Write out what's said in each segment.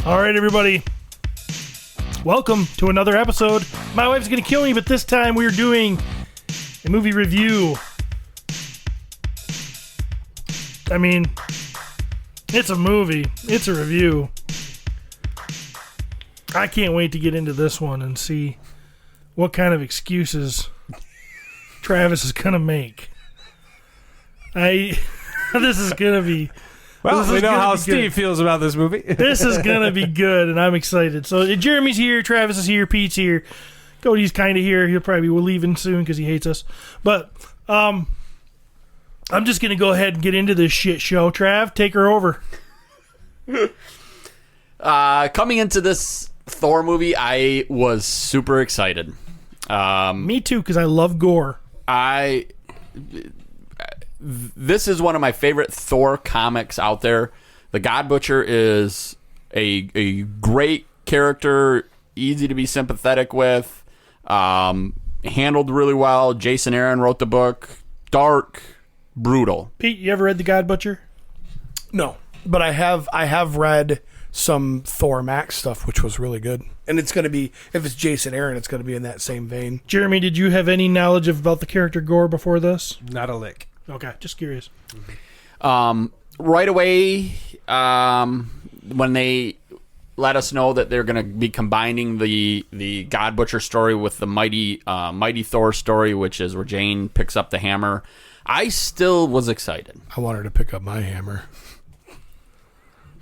All right, everybody. Welcome to another episode. My wife's going to kill me, but this time we're doing a movie review. I mean, it's a movie. It's a review. I can't wait to get into this one and see what kind of excuses Travis is going to make. This is going to be... Well, we know how Steve feels about this movie. This is going to be good, and I'm excited. So Jeremy's here, Travis is here, Pete's here. Cody's kind of here. He'll probably be leaving soon because he hates us. But I'm just going to go ahead and get into this shit show. Trav, take her over. Coming into this Thor movie, I was super excited. Me too, because I love gore. This is one of my favorite Thor comics out there. The God Butcher is a great character, easy to be sympathetic with, handled really well. Jason Aaron wrote the book. Dark, brutal. Pete, you ever read The God Butcher? No, but I have read some Thor Max stuff, which was really good. And it's going to be, if it's Jason Aaron, it's going to be in that same vein. Jeremy, did you have any knowledge about the character Gore before this? Not a lick. Okay, just curious. Right away, when they let us know that they're going to be combining the God Butcher story with the mighty Thor story, which is where Jane picks up the hammer, I still was excited. I want her to pick up my hammer.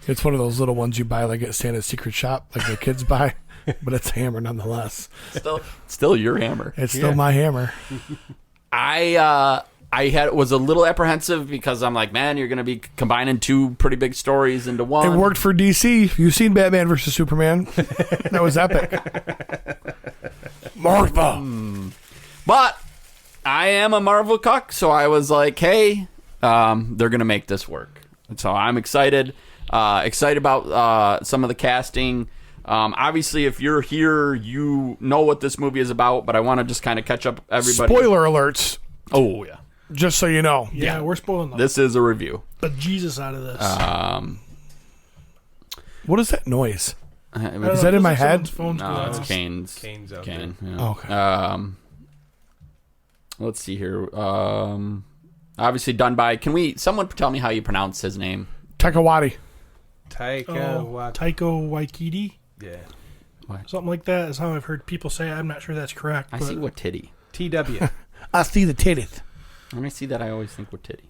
It's one of those little ones you buy like at Santa's secret shop, like the kids buy, but it's a hammer nonetheless. Still your hammer. It's still my hammer. I was a little apprehensive because I'm like, man, you're going to be combining two pretty big stories into one. It worked for DC. You've seen Batman versus Superman. That was epic. Marvel. But I am a Marvel cuck, so I was like, hey, they're going to make this work. And so I'm excited. Excited about some of the casting. Obviously, if you're here, you know what this movie is about, but I want to just kind of catch up everybody. Spoiler alerts. Oh, yeah. Just so you know. Yeah, we're spoiling them. This is a review. But Jesus out of this. What is that noise? Is that in my head? No, it's Kane's. Kane's out Kane. there. Yeah. Okay. Let's see here. Obviously done by... someone tell me how you pronounce his name? Taika Taika Waititi? Yeah. What? Something like that is how I've heard people say it. I'm not sure that's correct. I see what titty. TW. I see the titties. When I see that, I always think with titty.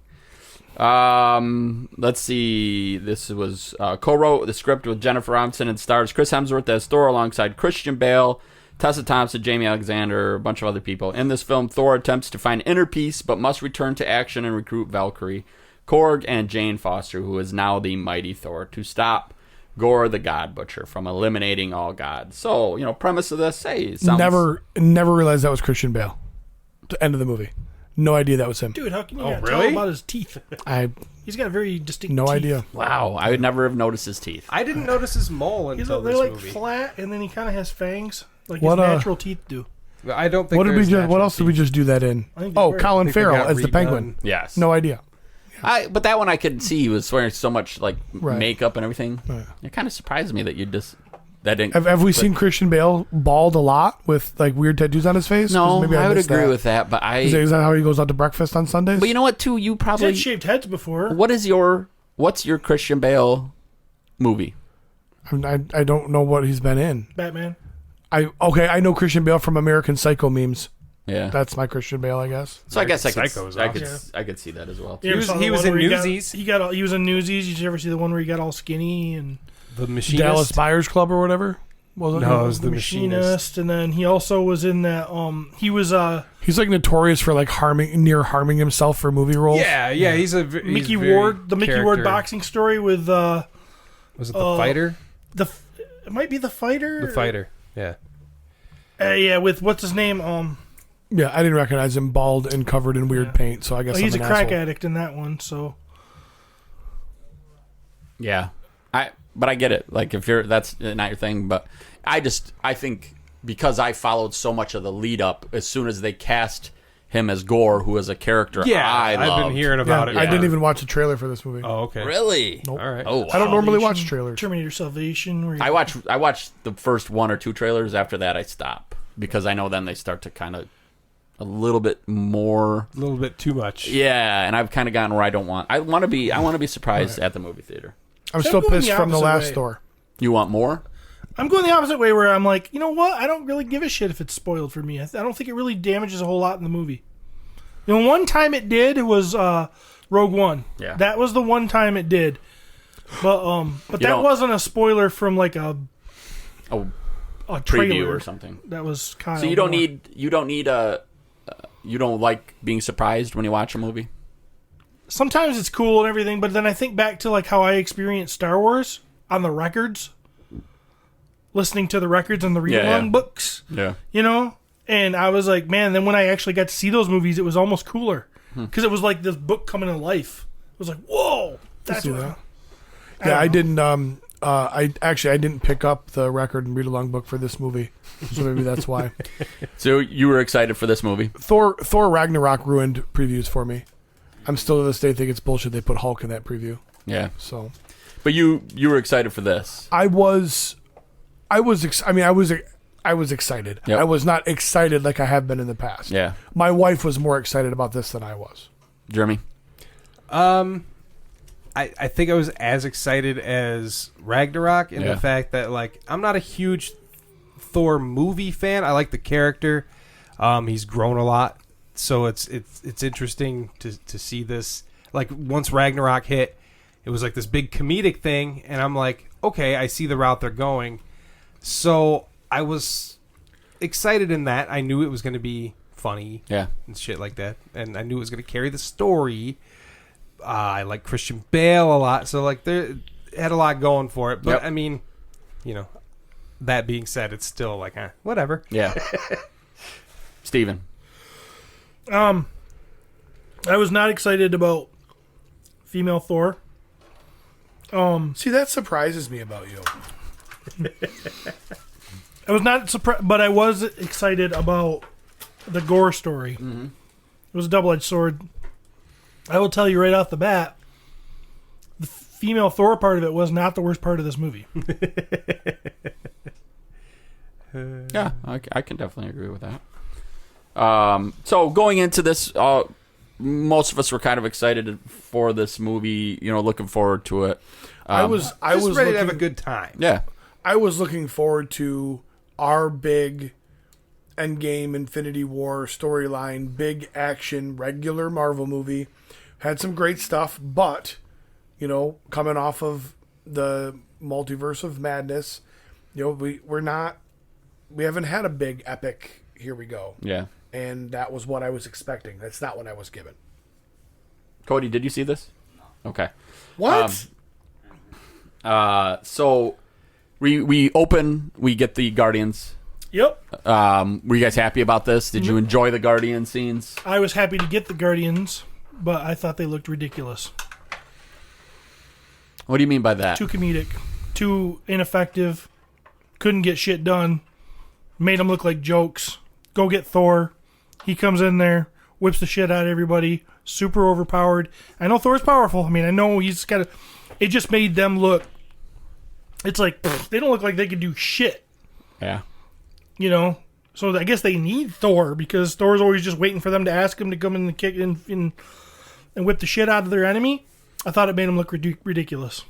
Let's see. This was co-wrote the script with Jennifer Aniston and stars Chris Hemsworth as Thor alongside Christian Bale, Tessa Thompson, Jamie Alexander, a bunch of other people. In this film, Thor attempts to find inner peace but must return to action and recruit Valkyrie, Korg, and Jane Foster, who is now the mighty Thor, to stop Gore the God Butcher from eliminating all gods. So, premise of this, Never realized that was Christian Bale. The end of the movie. No idea that was him. Dude, how can you not tell about his teeth? He's got very distinct teeth. Idea. Wow, I would never have noticed his teeth. I didn't notice his mole until this they're movie. flat, and then he kind of has fangs, like his natural teeth do. I don't think. What else did we just do that in? Colin Farrell as the Penguin. Yes. No idea. But that one I could see he was wearing so much Right. makeup and everything. Right. It kind of surprised me that you just that didn't. Have we seen Christian Bale bald a lot with weird tattoos on his face? No, Maybe I would missed agree with that. But Is that how he goes out to breakfast on Sundays? But you know what? Too, you He's probably had shaved heads before. What's your Christian Bale movie? I don't know what he's been in. Batman. I know Christian Bale from American Psycho memes. Yeah, That's my Christian Bale, I guess. so I guess I could see that as well. You ever saw He the was one in where Newsies. He was in Newsies. Did you ever see the one where he got all skinny and The Machinist. Dallas Buyers Club or whatever? No, it was the Machinist. And then he also was in that. He's notorious for harming himself for movie roles. Yeah. He's a Mickey Ward, the Mickey Ward boxing story with. Was it the Fighter? It might be the Fighter. The Fighter. Yeah. Yeah, with what's his name? Yeah, I didn't recognize him, bald and covered in weird paint. So I guess he's I'm a an crack asshole. addict in that one. So. Yeah, but I get it. If that's not your thing, but I think because I followed so much of the lead up, as soon as they cast him as Gore, who is a character I I've loved. been hearing about it. I didn't even watch the trailer for this movie. Oh, okay. Really? Nope. All right. Oh, wow. I don't normally watch trailers. Terminator Salvation. Where I watched the first 1 or 2 trailers. After that, I stop because I know then they start to kind of a little bit more. A little bit too much. Yeah, and I've kind of gotten where I want to be surprised at the movie theater. I'm So still I'm going pissed the from the opposite last way. Thor. You want more? I'm going the opposite way, where I'm like, you know what? I don't really give a shit if it's spoiled for me. I don't think it really damages a whole lot in the movie. You know, one time it did was Rogue One. Yeah. That was the one time it did. But that wasn't a spoiler from like a Oh, trailer preview or something. That was kind of. So you don't need a. You don't like being surprised when you watch a movie? Sometimes it's cool and everything, but then I think back to like how I experienced Star Wars on the records, listening to the records and the read-along books. Yeah. You know, and I was like, man. Then when I actually got to see those movies, it was almost cooler because it was like this book coming to life. It was like, whoa, that's see what. that. Yeah, I didn't. I didn't pick up the record and read along book for this movie, so maybe that's why. So you were excited for this movie? Thor Ragnarok ruined previews for me. I'm still to this day think it's bullshit they put Hulk in that preview. Yeah. So, But you were excited for this. I was excited. Yep. I was not excited like I have been in the past. Yeah. My wife was more excited about this than I was. Jeremy? I think I was as excited as Ragnarok in the fact that, like, I'm not a huge Thor movie fan. I like the character. He's grown a lot, so it's interesting to see this. Like, once Ragnarok hit, it was like this big comedic thing, and I'm like, okay, I see the route they're going. So I was excited in that. I knew it was going to be funny and shit like that, and I knew it was going to carry the story. I like Christian Bale a lot, so like it had a lot going for it. But I mean, you know, that being said, it's still like whatever. Yeah. Steven? I was not excited about female Thor. See, that surprises me about you. I was not surprised, but I was excited about the Gore story. Mm-hmm. It was a double-edged sword. I will tell you right off the bat, the female Thor part of it was not the worst part of this movie. Yeah, I can definitely agree with that. So going into this, most of us were kind of excited for this movie. You know, looking forward to it. I was ready to have a good time. Yeah, I was looking forward to our big Endgame Infinity War storyline, big action, regular Marvel movie. Had some great stuff, but, you know, coming off of the Multiverse of Madness, you know, we haven't had a big epic, here we go. Yeah. And that was what I was expecting. That's not what I was given. Cody, did you see this? No. Okay. What? So we open, we get the Guardians. Yep. Were you guys happy about this? Did you enjoy the Guardian scenes? I was happy to get the Guardians, but I thought they looked ridiculous. What do you mean by that? Too comedic. Too ineffective. Couldn't get shit done. Made them look like jokes. Go get Thor. He comes in there, whips the shit out of everybody. Super overpowered. I know Thor's powerful. I mean, I know he's got a... It just made them look... It's like, they don't look like they can do shit. Yeah. You know? So I guess they need Thor, because Thor's always just waiting for them to ask him to come in and kick and whip the shit out of their enemy. I thought it made them look ridiculous.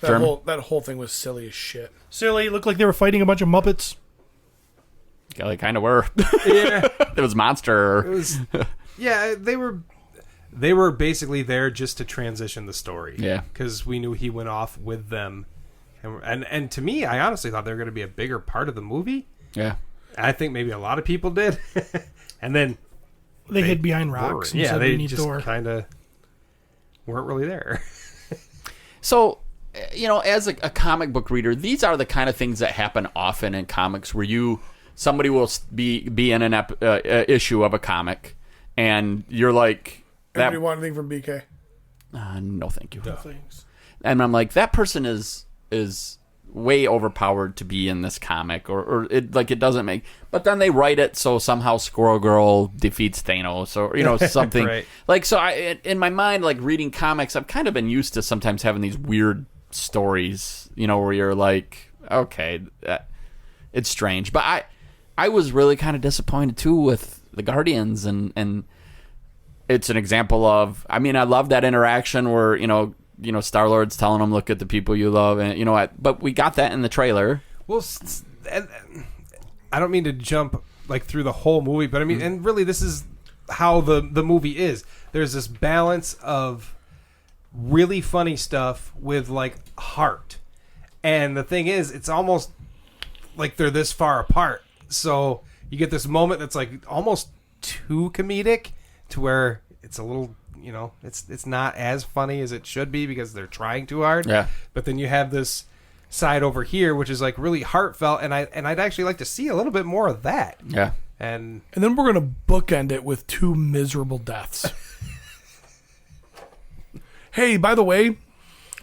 That whole thing was silly as shit. Silly. It looked like they were fighting a bunch of Muppets. Yeah, they kind of were. Yeah. It was Monster. It was, yeah, they were basically there just to transition the story. Yeah. Because we knew he went off with them. And to me, I honestly thought they were going to be a bigger part of the movie. Yeah. I think maybe a lot of people did. And then They hid behind rocks and said they we need just Thor. kind of weren't really there. So, you know, as a comic book reader, these are the kind of things that happen often in comics where somebody will be in an issue of a comic, and you're like... Anybody want anything from BK? No, thank you. Things. And I'm like, that person is way overpowered to be in this comic, or it doesn't make. But then they write it so somehow Squirrel Girl defeats Thanos, or something Right. like. So in my mind, like reading comics, I've kind of been used to sometimes having these weird stories, where you're like, okay, it's strange. But I was really kind of disappointed too with the Guardians, and it's an example of. I mean, I love that interaction where Star-Lord's telling him, look at the people you love, and but we got that in the trailer. Well, and I don't mean to jump like through the whole movie, but I mean, and really, this is how the movie is. There's this balance of really funny stuff with like heart, and the thing is, it's almost like they're this far apart. So you get this moment that's like almost too comedic to where it's a little. It's not as funny as it should be because they're trying too hard. Yeah. But then you have this side over here, which is like really heartfelt, and I'd actually like to see a little bit more of that. Yeah. And then we're gonna bookend it with 2 miserable deaths. Hey, by the way,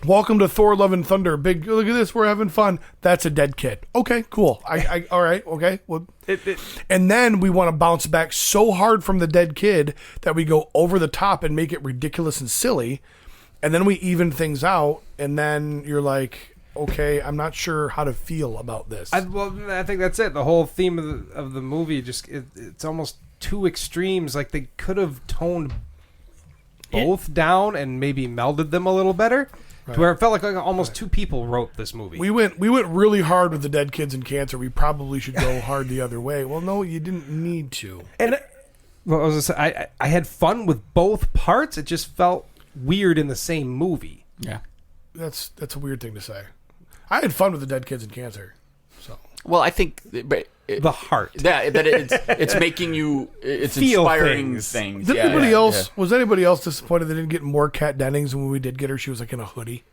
welcome to Thor: Love and Thunder. Big, look at this, we're having fun. That's a dead kid. Okay, cool. I all right, okay. Well, and then we want to bounce back so hard from the dead kid that we go over the top and make it ridiculous and silly, and then we even things out, and then you're like, okay, I'm not sure how to feel about this. I think that's it. The whole theme of the movie just it's almost two extremes. Like they could have toned both down and maybe melded them a little better. Right. To where it felt like almost two people wrote this movie. We went really hard with the dead kids and cancer. We probably should go hard the other way. Well, no, you didn't need to. And I was gonna say, I had fun with both parts. It just felt weird in the same movie. Yeah, that's a weird thing to say. I had fun with the dead kids and cancer. So well, I think the heart. That it's making you. It's feel inspiring things. Did anybody else? Was anybody else disappointed they didn't get more Kat Dennings? And when we did get her, she was like in a hoodie.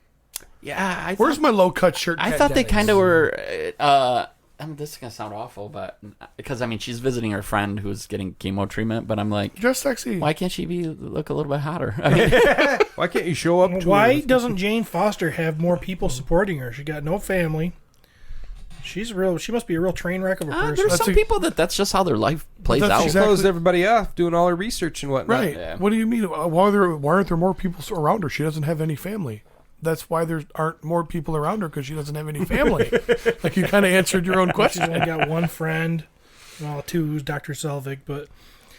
Yeah, where's my low cut shirt? I thought they kind of were. This is gonna sound awful, but because she's visiting her friend who's getting chemo treatment. But I'm like, dress sexy. Why can't she look a little bit hotter? Why can't you show up? Why doesn't Jane Foster have more people supporting her? She got no family. She's real. She must be a real train wreck of a person. There's some people that's just how their life plays out. She closed everybody off, doing all her research and whatnot. Right. Yeah. What do you mean? Why aren't there more people around her? She doesn't have any family. That's why there aren't more people around her, because she doesn't have any family. Like, you kind of answered your own question. She's only got one friend. Well, 2, who's Dr. Selvig, but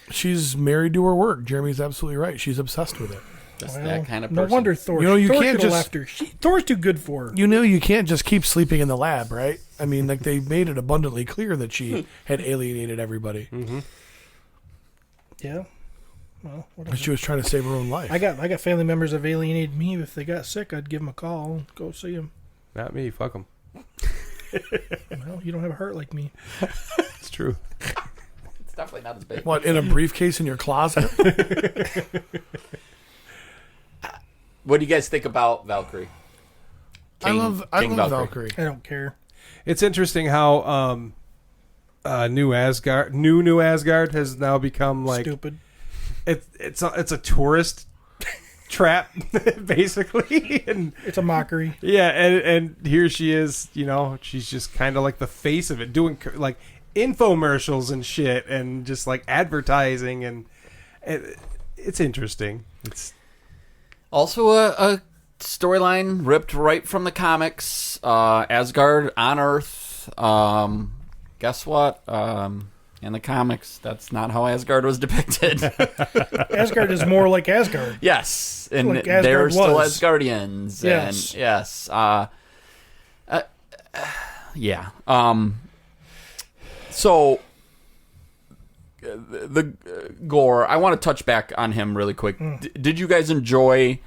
she's married to her work. Jeremy's absolutely right. She's obsessed with it. Just that kind of person. No wonder Thor. You Thor can't just left her. Thor's too good for her. You can't just keep sleeping in the lab, right? I mean, like, they made it abundantly clear that she had alienated everybody. Mm-hmm. Yeah. Well, but she was trying to save her own life. I got family members that have alienated me. If they got sick, I'd give them a call and go see them. Not me. Fuck them. Well, you don't have a heart like me. It's true. It's definitely not as big. What, in a briefcase in your closet? What do you guys think about Valkyrie? I love Valkyrie. I don't care. It's interesting how New Asgard has now become like stupid. It's a tourist trap basically, and it's a mockery. Yeah, and here she is. She's just kind of like the face of it, doing like infomercials and shit, and just like advertising, and it's interesting. It's also a storyline ripped right from the comics. Asgard on Earth. Guess what? In the comics, that's not how Asgard was depicted. Asgard is more like Asgard. Yes, and like they're still Asgardians. Yes. And yes. Yeah. So the Gore, I want to touch back on him really quick. Did you guys enjoy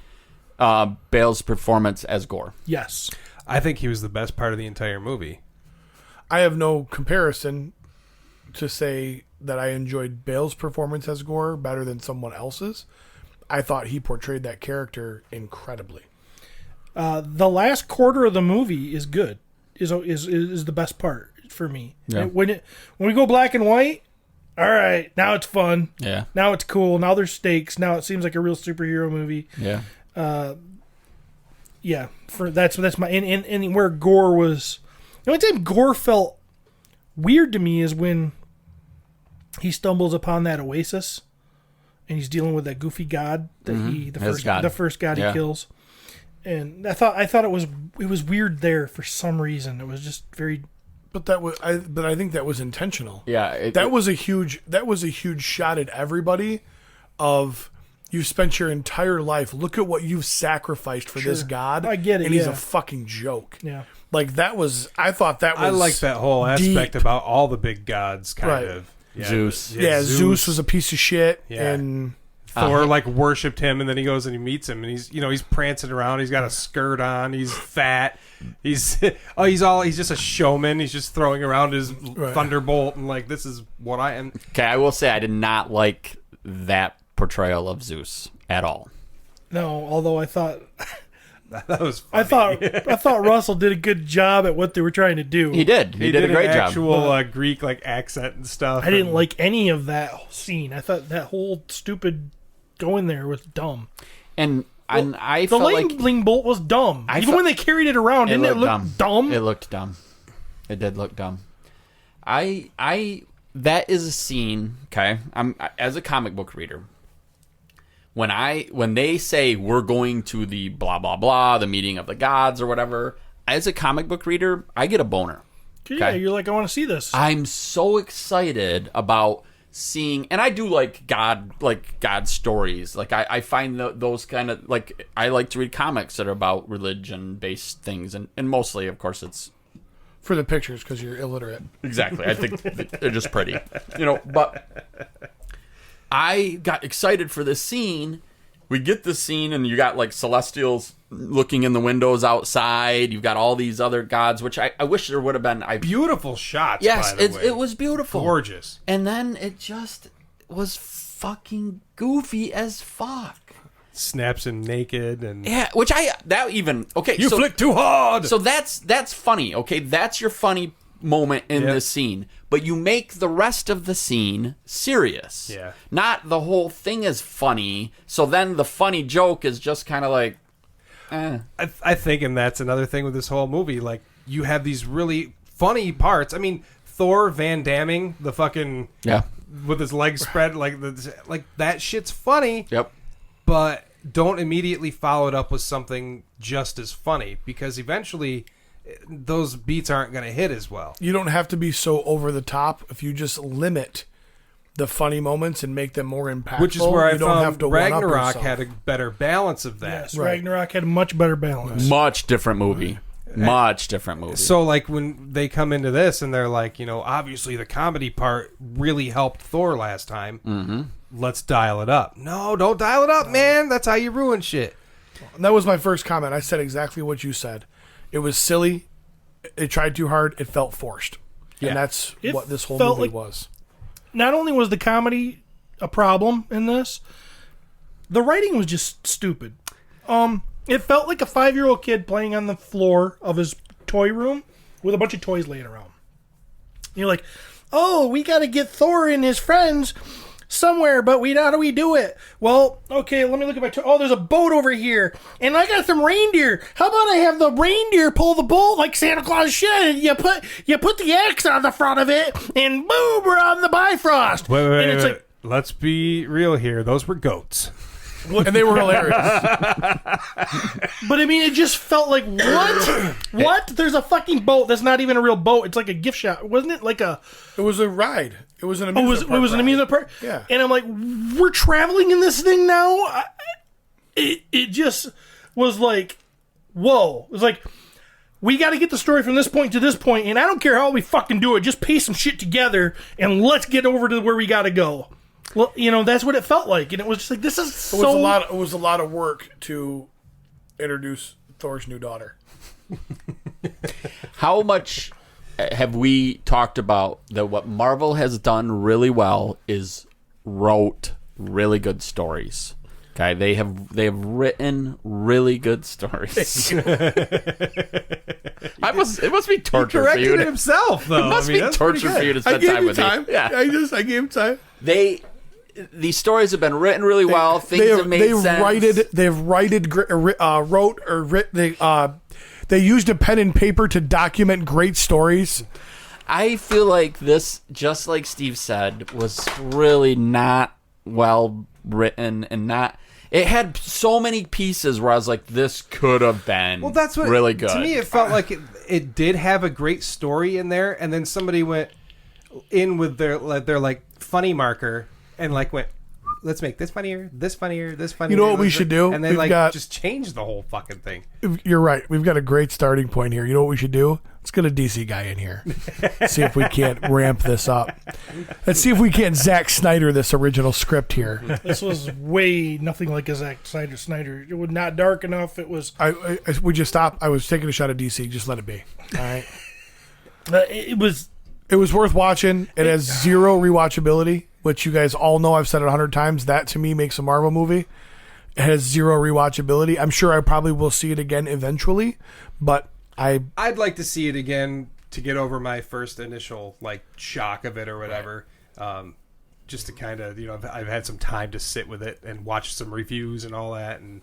Bale's performance as Gore? Yes. I think he was the best part of the entire movie. I have no comparison to say that I enjoyed Bale's performance as Gore better than someone else's. I thought he portrayed that character incredibly. The last quarter of the movie is good. Is the best part for me. Yeah. When we go black and white, all right, now it's fun. Yeah. Now it's cool. Now there's stakes. Now it seems like a real superhero movie. Yeah. Yeah, that's my and where Gore was. The only time Gore felt weird to me is when he stumbles upon that oasis, and he's dealing with that goofy god that the first god he kills. And I thought it was weird there for some reason. It was just very. But I think that was intentional. Yeah, that was a huge shot at everybody. Of you've spent your entire life. Look at what you've sacrificed for this god. I get it, and he's a fucking joke. Yeah, like that was. I thought that was. I like that whole aspect deep. about all the big gods, kind of. Yeah, Zeus. Yeah, Zeus was a piece of shit, and Thor like worshipped him, and then he goes and he meets him, and he's prancing around. He's got a skirt on. He's fat. He's just a showman. He's just throwing around his thunderbolt, and like, this is what I am. Okay, I will say I did not like that portrayal of Zeus at all. No, although I thought that was funny. I thought Russell did a good job at what they were trying to do. He did. He did a great job. Actual Greek like accent and stuff. I didn't like any of that scene. I thought that whole stupid going there was dumb. And I the felt like lightning bolt was dumb. Even when they carried it around, didn't it look dumb? It looked dumb. It did look dumb. That is a scene. Okay, I'm as a comic book reader. When they say we're going to the blah blah blah, the meeting of the gods or whatever, as a comic book reader, I get a boner. Yeah, you're like, I want to see this. I'm so excited about seeing, and I do like God stories. Like I find those kind of, like, I like to read comics that are about religion based things, and mostly, of course, it's for the pictures because you're illiterate. Exactly. I think they're just pretty, but I got excited for this scene. We get this scene, and you got like Celestials looking in the windows outside. You've got all these other gods, which I wish there would have been. Beautiful shots. Yes, by the way. It was beautiful, gorgeous. And then it just was fucking goofy as fuck. Snaps him naked and You flick too hard. So that's funny. Okay, that's your funny moment in this scene, but you make the rest of the scene serious. Yeah. Not the whole thing is funny, so then the funny joke is just kind of like I think, and that's another thing with this whole movie, like, you have these really funny parts. I mean, Thor Van Damming the fucking with his legs spread, like that shit's funny. Yep. But don't immediately follow it up with something just as funny, because eventually those beats aren't going to hit as well. You don't have to be so over the top if you just limit the funny moments and make them more impactful. Which is where I don't have found to Ragnarok had a better balance of that. Yes, Ragnarok had a much better balance. Much different movie. Much different movie. So, like, when they come into this and they're like, obviously the comedy part really helped Thor last time. Mm-hmm. Let's dial it up. No, don't dial it up, man. That's how you ruin shit. And that was my first comment. I said exactly what you said. It was silly. It tried too hard. It felt forced. Yeah. And that's what this whole movie was. Not only was the comedy a problem in this, the writing was just stupid. It felt like a 5-year-old kid playing on the floor of his toy room with a bunch of toys laying around. You're like, oh, we got to get Thor and his friends somewhere, but how do we do it? Well, okay, let me look at my toy. Oh, there's a boat over here, and I got some reindeer. How about I have the reindeer pull the boat like Santa Claus should? You put the X on the front of it, and boom, we're on the Bifrost. Wait. Like, let's be real here. Those were goats. And they were hilarious. But I mean, it just felt like, what? There's a fucking boat that's not even a real boat. It's like a gift shop. Wasn't it like a... It was a ride. It was an amusement park. It was an amusement park? Yeah. And I'm like, we're traveling in this thing now? It just was like, whoa. It was like, we got to get the story from this point to this point, and I don't care how we fucking do it. Just paste some shit together, and let's get over to where we got to go. Well, that's what it felt like, and it was just like, this is so... It was a lot of work to introduce Thor's new daughter. How much have we talked about that what Marvel has done really well is wrote really good stories? Okay, they have written really good stories. It must be torture for you. He corrected himself, though. It must be torture for you to spend time with me. Yeah, I gave him time. these stories have been written really well. Things have made sense. They used a pen and paper to document great stories. I feel like this, just like Steve said, was really not well written and not. It had so many pieces where I was like, this could have been really good. To me, it felt like it did have a great story in there, and then somebody went in with their like funny marker and like went, let's make this funnier, this funnier, this funnier. You know what we should do? And then just change the whole fucking thing. You're right. We've got a great starting point here. You know what we should do? Let's get a DC guy in here. See if we can't ramp this up. Let's see if we can't Zack Snyder this original script here. This was way nothing like a Zack Snyder. It was not dark enough. It was. Would you stop? I was taking a shot at DC. Just let it be. All right. It was. It was worth watching. It has zero rewatchability, which you guys all know. I've said it 100 times. That to me makes a Marvel movie. It has zero rewatchability. I'm sure I probably will see it again eventually, but I'd like to see it again to get over my first initial like shock of it or whatever. Just to kind of, I've had some time to sit with it and watch some reviews and all that, and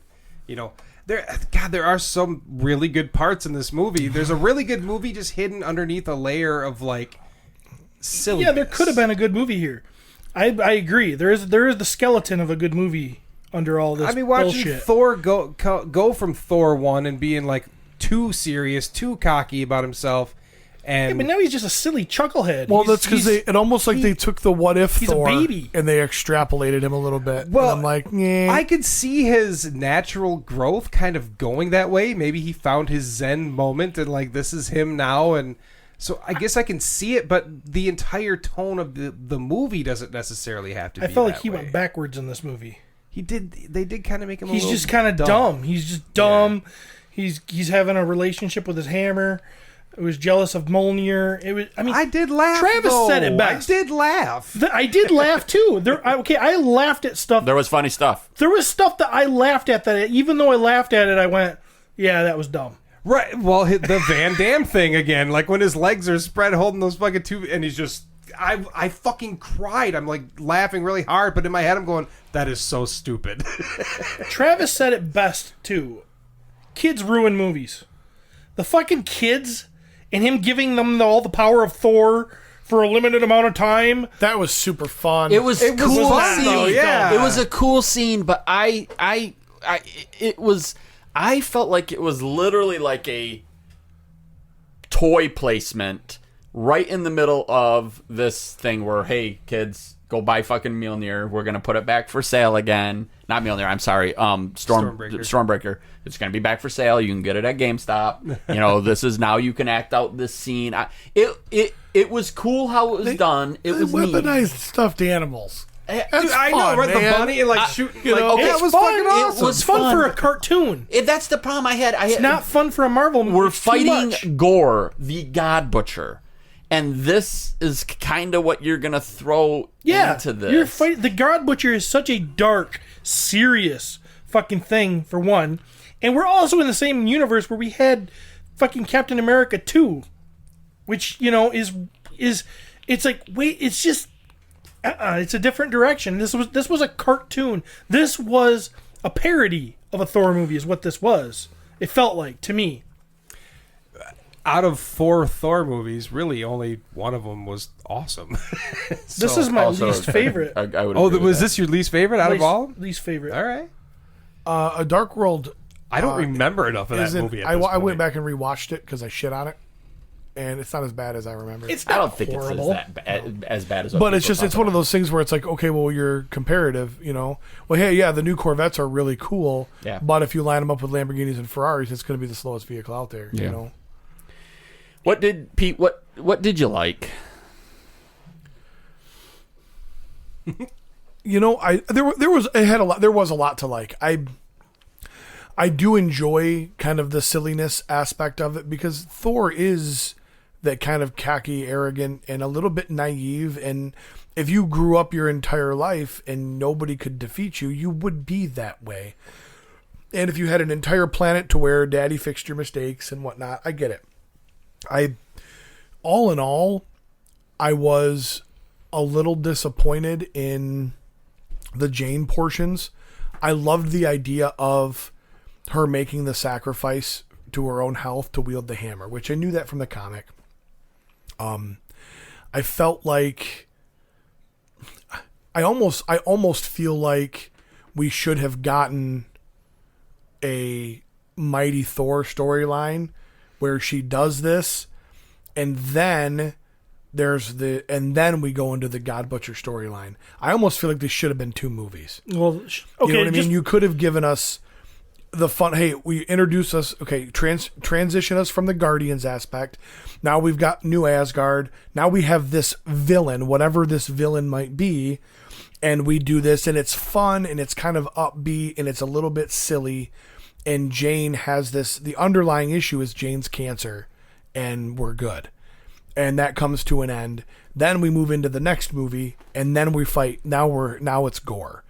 there are some really good parts in this movie. There's a really good movie just hidden underneath a layer of like silliness. Yeah, there could have been a good movie here. I agree. There is the skeleton of a good movie under all this. I mean, watching bullshit. Thor go from Thor 1 and being like too serious, too cocky about himself, and but now he's just a silly chucklehead. Well, that's because it almost like they took the what if Thor a baby and they extrapolated him a little bit. Well, and I'm like, yeah. I could see his natural growth kind of going that way. Maybe he found his Zen moment and like this is him now, and so I guess I can see it. But the entire tone of the movie doesn't necessarily have to. I felt like he went backwards in this movie. He did. They did kind of make him. He's just kind of dumb. He's just dumb. Yeah. He's having a relationship with his hammer. I was jealous of Mjolnir. I did laugh. Travis said it best. I did laugh. I did laugh too. I laughed at stuff. There was funny stuff. There was stuff that I laughed at that even though I laughed at it, I went, yeah, that was dumb. Right. Well, the Van Damme thing again, like when his legs are spread holding those fucking two, and he's just. I fucking cried. I'm like laughing really hard, but in my head I'm going, that is so stupid. Travis said it best too. Kids ruin movies. The fucking kids and him giving them all the power of Thor for a limited amount of time. That was super fun. It was cool fun, though, yeah. It was a cool scene, but I felt like it was literally like a toy placement right in the middle of this thing where, hey, kids, go buy fucking Mjolnir. We're going to put it back for sale again. Not Mjolnir, I'm sorry. Stormbreaker. It's going to be back for sale. You can get it at GameStop. This is now you can act out this scene. It was cool how it was done. It was weaponized neat. stuffed animals. Dude, I know, right? Man. The bunny and like shooting. That was fucking awesome. It was fun for a cartoon. That's the problem I had. It's not fun for a Marvel movie. We're fighting Gore, the God Butcher. And this is kind of what you're going to throw into this. The God Butcher is such a dark, serious fucking thing, for one. And we're also in the same universe where we had fucking Captain America 2. Which, is it's like, wait, it's just... it's a different direction. This was a cartoon. This was a parody of a Thor movie is what this was. It felt like, to me. Out of 4 Thor movies, really only one of them was awesome. This is my least favorite. I would was this your least favorite out of all? Least favorite. All right. A Dark World. I don't remember enough of that movie. I went back and rewatched it because I shit on it, and it's not as bad as I remember. It's not horrible. It's as bad as. But it's one of those things where it's like, okay, well, you're comparative, Well, hey, yeah, the new Corvettes are really cool. Yeah. But if you line them up with Lamborghinis and Ferraris, it's going to be the slowest vehicle out there. Yeah. What did Pete? What did you like? There was a lot to like. I do enjoy kind of the silliness aspect of it because Thor is that kind of cocky, arrogant, and a little bit naive. And if you grew up your entire life and nobody could defeat you, you would be that way. And if you had an entire planet to where daddy fixed your mistakes and whatnot, I get it. All in all, I was a little disappointed in the Jane portions, I loved the idea of her making the sacrifice to her own health to wield the hammer, which I knew that from the comic. I felt like I almost feel like we should have gotten a Mighty Thor storyline where she does this, and then then we go into the God Butcher storyline. I almost feel like this should have been 2 movies. Well, okay, you know what I mean? You could have given us the fun. Hey, we introduce us. Okay, transition us from the Guardians aspect. Now we've got New Asgard. Now we have this villain, whatever this villain might be, and we do this, and it's fun, and it's kind of upbeat, and it's a little bit silly. And Jane has this. The underlying issue is Jane's cancer, and we're good. And that comes to an end. Then we move into the next movie, and then we fight. Now it's gore.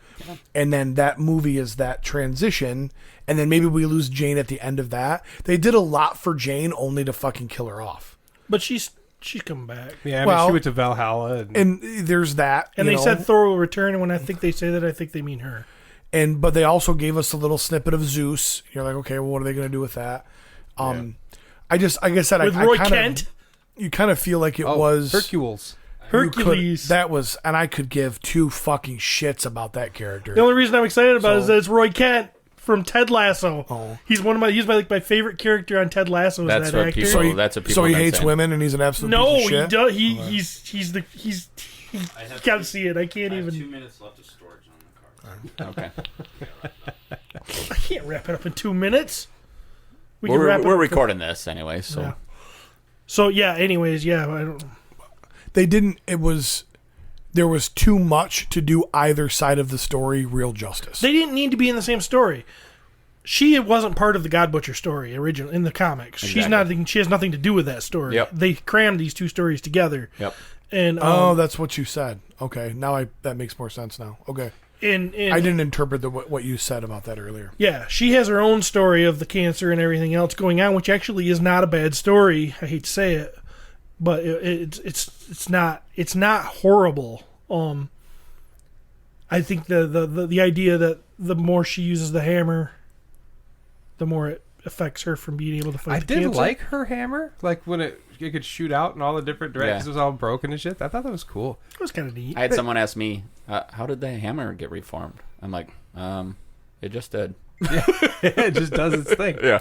And then that movie is that transition, and then maybe we lose Jane at the end of that. They did a lot for Jane only to fucking kill her off. But she's coming back. Yeah, I mean, she went to Valhalla. And there's that. And they said Thor will return, and when I think they say that, I think they mean her. But they also gave us a little snippet of Zeus. You're like, okay, well, what are they going to do with that? I just, like I said, with Roy Kent? You kind of feel like it was... Hercules. And I could give 2 fucking shits about that character. The only reason I'm excited about it is that it's Roy Kent from Ted Lasso. Oh. He's my favorite character on Ted Lasso. That's that what actor. people. So he hates women and he's an absolute piece of shit? No, he's gotta see it. I can't even. 2 minutes left of storage on the car. Okay. I can't wrap it up in 2 minutes. We're recording this anyway, so. Yeah. So yeah. Anyways, yeah. I don't. They didn't. There was too much to do either side of the story real justice. They didn't need to be in the same story. She wasn't part of the God Butcher story originally in the comics. Exactly. She has nothing to do with that story. Yep. They crammed these 2 stories together. Yep. And that's what you said. Okay, now that makes more sense now. Okay. And I didn't interpret what you said about that earlier. Yeah, she has her own story of the cancer and everything else going on, which actually is not a bad story. I hate to say it, but it's not horrible. I think the idea that the more she uses the hammer, the more it affects her from being able to fight. I the did cancer. like her hammer, like when it could shoot out in all the different directions. It was all broken and shit. I thought that was cool. It was kind of neat. I had someone ask me, how did the hammer get reformed? I'm like, it just did. It just does its thing. Yeah.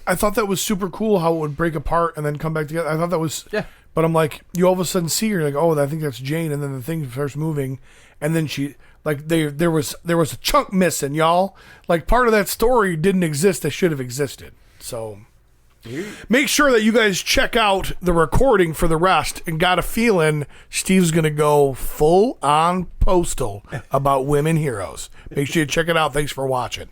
I thought that was super cool how it would break apart and then come back together. I thought that was... Yeah. But I'm like, you all of a sudden see her, like, oh, I think that's Jane, and then the thing starts moving, and then she... Like, there was a chunk missing, y'all. Like, part of that story didn't exist that should have existed. So... Make sure that you guys check out the recording for the rest, and got a feeling Steve's going to go full on postal about women heroes. Make sure you check it out. Thanks for watching.